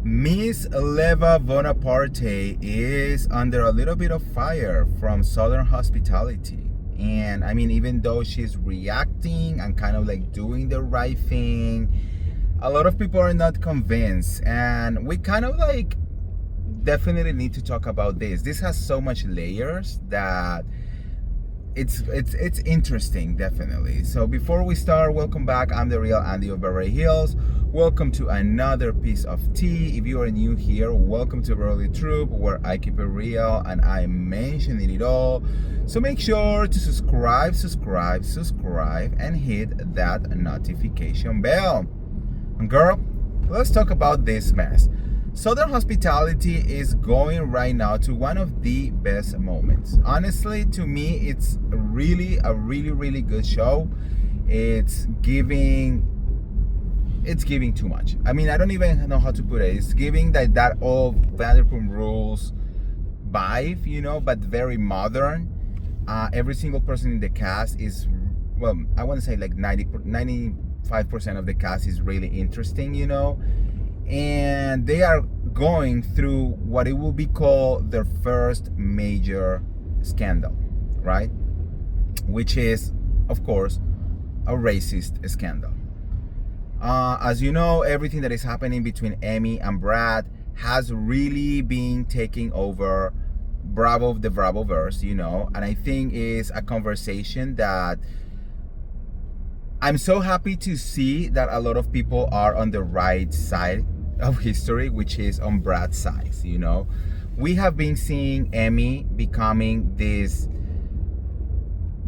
Miss Leva Bonaparte is under a little bit of fire from Southern Hospitality. And I mean, even though she's reacting and kind of like doing the right thing, a lot of people are not convinced. And we kind of like definitely need to talk about this. This has so much layers that it's interesting, definitely. So before we start, welcome back. I'm the real Andy of Beverly Hills. Welcome to another piece of tea. If you are new here, welcome to Beverly Troop, where I keep it real and I mention it all. So make sure to subscribe, and hit that notification bell. And girl, let's talk about this mess. Southern Hospitality is going right now to one of the best moments. Honestly, to me, it's really a really good show. It's giving too much. I mean, I don't even know how to put it. It's giving that old Vanderpump Rules vibe, you know, but very modern. Every single person in the cast is, well, I want to say like 95% of the cast is really interesting, you know. And they are going through what it will be called their first major scandal, right? Which is, of course, a racist scandal. As you know, everything that is happening between Emmy and Brad has really been taking over the Bravoverse, you know, and I think is a conversation that I'm so happy to see that a lot of people are on the right side of history, which is on Brad's side, you know. We have been seeing Emmy becoming this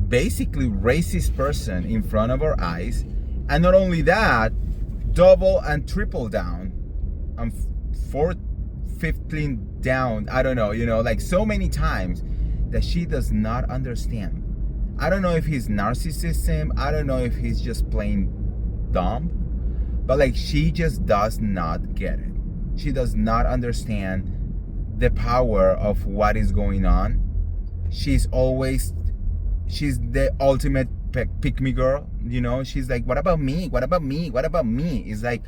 basically racist person in front of our eyes, and not only that, double and triple down and 15 down, I don't know, you know, like so many times that she does not understand. I don't know if he's narcissism, I don't know if he's just plain dumb, but like she just does not get it. She does not understand the power of what is going on. She's the ultimate pick me girl, you know. She's like, what about me? What about me? What about me? It's like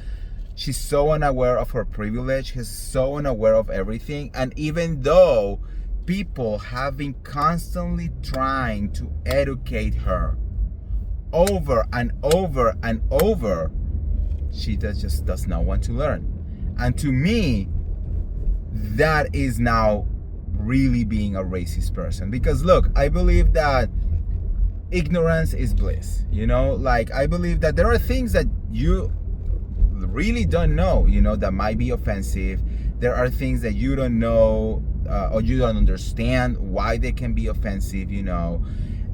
she's so unaware of her privilege. She's so unaware of everything. And even though people have been constantly trying to educate her over and over and over, she just does not want to learn. And to me, that is now really being a racist person. Because look, I believe that ignorance is bliss, you know. Like, I believe that there are things that you really don't know, you know, that might be offensive. There are things that you don't know or you don't understand why they can be offensive, you know.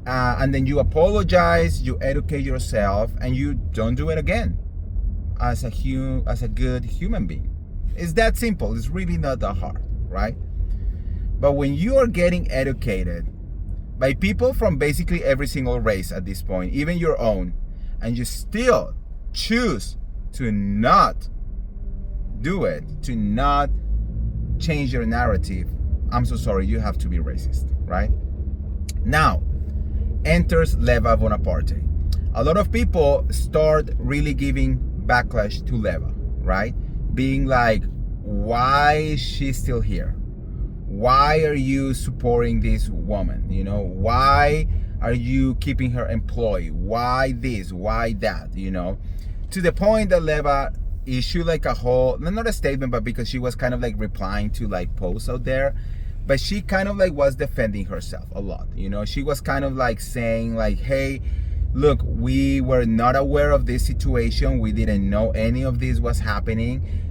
And then you apologize, you educate yourself, and you don't do it again as a good human being. It's that simple. It's really not that hard, right? But when you are getting educated by people from basically every single race at this point, even your own, and you still choose to not do it, to not change your narrative, I'm so sorry, you have to be racist, right? Now, enters Leva Bonaparte. A lot of people start really giving backlash to Leva, right? Being like, why is she still here? Why are you supporting this woman? You know, why are you keeping her employed? Why this? Why that? You know, to the point that Leva issued like a whole, not a statement, but because she was kind of like replying to like posts out there, but she kind of like was defending herself a lot. You know, she was kind of like saying like, hey, look, we were not aware of this situation. We didn't know any of this was happening.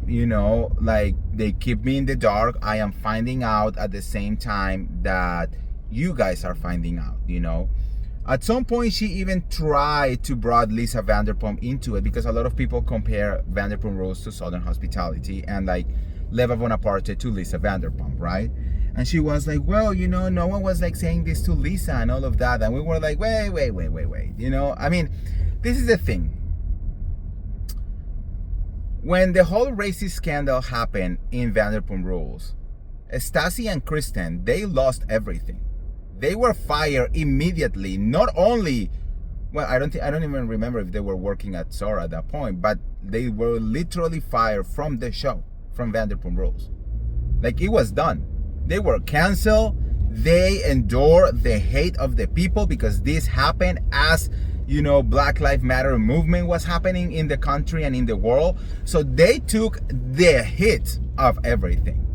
You know, like, they keep me in the dark. I am finding out at the same time that you guys are finding out, you know. At some point, she even tried to bring Lisa Vanderpump into it, because a lot of people compare Vanderpump Rules to Southern Hospitality and like Leva Bonaparte to Lisa Vanderpump, right? And she was like, well, you know, no one was like saying this to Lisa and all of that. And we were like, wait. You know, I mean, this is the thing. When the whole racist scandal happened in Vanderpump Rules, Stassi and Kristen, they lost everything. They were fired immediately, not only Well, I don't even remember if they were working at Zora at that point, but they were literally fired from the show, from Vanderpump Rules. Like, it was done. They were canceled. They endured the hate of the people because this happened as, you know, Black Lives Matter movement was happening in the country and in the world. So they took the hit of everything.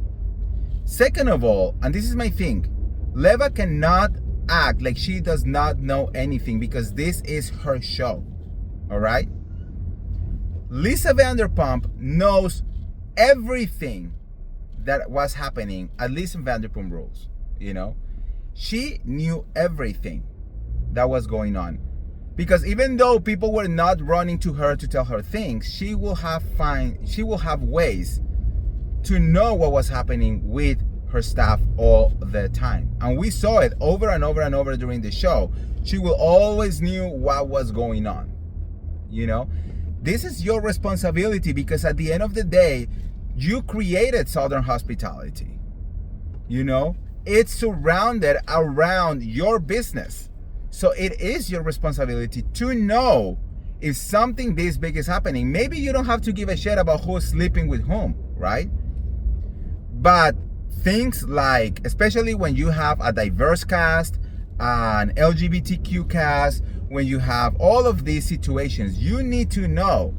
Second of all, and this is my thing, Leva cannot act like she does not know anything because this is her show. All right? Lisa Vanderpump knows everything that was happening, at least in Vanderpump Rules. You know, she knew everything that was going on, because even though people were not running to her to tell her things, she will have ways to know what was happening with her staff all the time. And we saw it over and over and over during the show. She will always knew what was going on. You know, this is your responsibility, because at the end of the day, you created Southern Hospitality. You know, it's surrounded around your business. So it is your responsibility to know if something this big is happening. Maybe you don't have to give a shit about who's sleeping with whom, right? But things like, especially when you have a diverse cast, an LGBTQ cast, when you have all of these situations, you need to know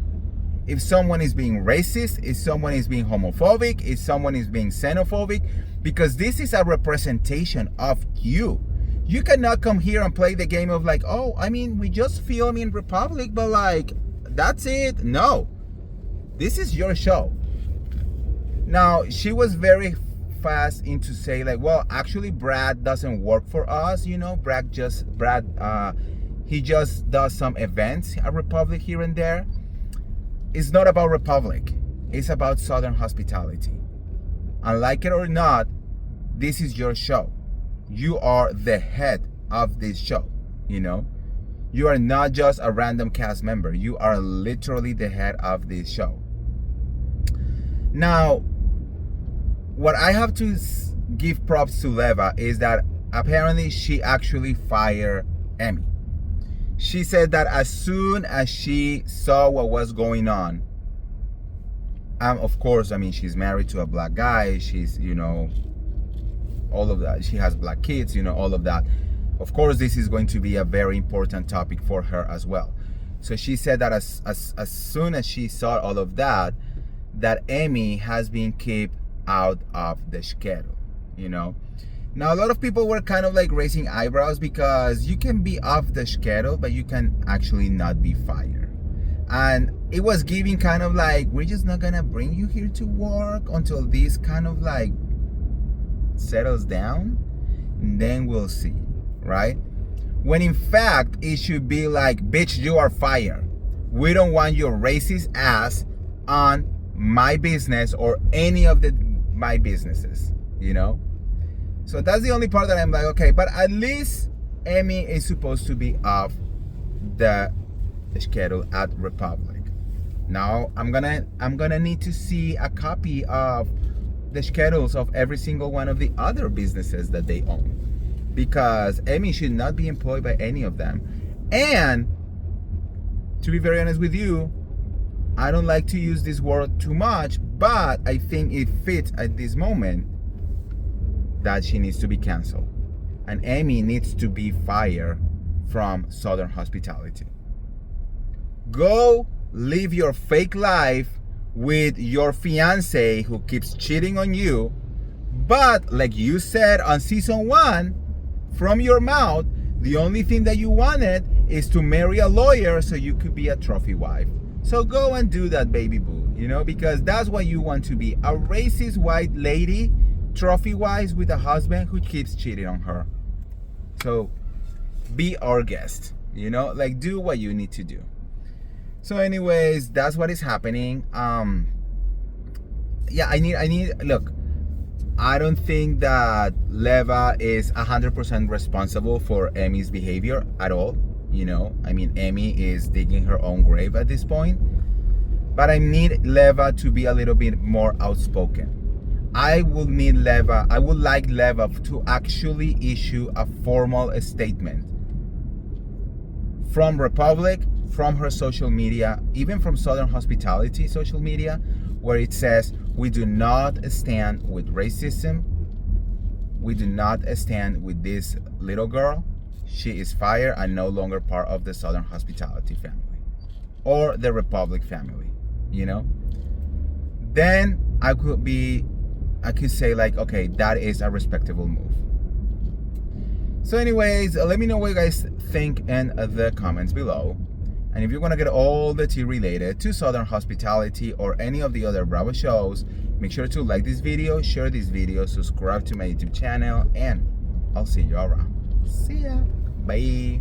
if someone is being racist, if someone is being homophobic, if someone is being xenophobic, because this is a representation of you. You cannot come here and play the game of like, oh, I mean, we just film in Republic, but like, that's it. No, this is your show. Now, she was very fast into say like, well, actually Brad doesn't work for us. You know, he just does some events at Republic here and there. It's not about Republic. It's about Southern Hospitality. And like it or not, this is your show. You are the head of this show, you know? You are not just a random cast member. You are literally the head of this show. Now, what I have to give props to Leva is that apparently she actually fired Emmy. She said that as soon as she saw what was going on, of course, I mean, she's married to a black guy. She's, you know, all of that. She has black kids, you know, all of that. Of course, this is going to be a very important topic for her as well. So she said that as soon as she saw all of that, that Emmy has been kept out of the schedule, you know. Now, a lot of people were kind of like raising eyebrows because you can be off the schedule, but you can actually not be fired. And it was giving kind of like, we're just not gonna bring you here to work until this kind of like settles down, and then we'll see, right? When in fact, it should be like, bitch, you are fired. We don't want your racist ass on my business or any of my businesses, you know? So that's the only part that I'm like, okay, but at least Emmy is supposed to be off the schedule at Republic. Now I'm gonna need to see a copy of the schedules of every single one of the other businesses that they own, because Emmy should not be employed by any of them. And to be very honest with you, I don't like to use this word too much, but I think it fits at this moment that she needs to be canceled. And Emmy needs to be fired from Southern Hospitality. Go live your fake life with your fiance who keeps cheating on you. But like you said on season 1, from your mouth, the only thing that you wanted is to marry a lawyer so you could be a trophy wife. So go and do that, baby boo, you know, because that's what you want to be, a racist white lady, trophy wife with a husband who keeps cheating on her. So be our guest, you know, like do what you need to do. So anyways, that's what is happening. Yeah, I need look, I don't think that Leva is 100% responsible for Emmy's behavior at all. You know, I mean, Emmy is digging her own grave at this point. But I need Leva to be a little bit more outspoken. I would like Leva to actually issue a formal statement from Republic, from her social media, even from Southern Hospitality social media, where it says, we do not stand with racism. We do not stand with this little girl. She is fired and no longer part of the Southern Hospitality family or the Republic family, you know? Then I could say like, okay, that is a respectable move. So anyways, let me know what you guys think in the comments below. And if you want to get all the tea related to Southern Hospitality or any of the other Bravo shows, make sure to like this video, share this video, subscribe to my YouTube channel, and I'll see you around. See ya. Bye.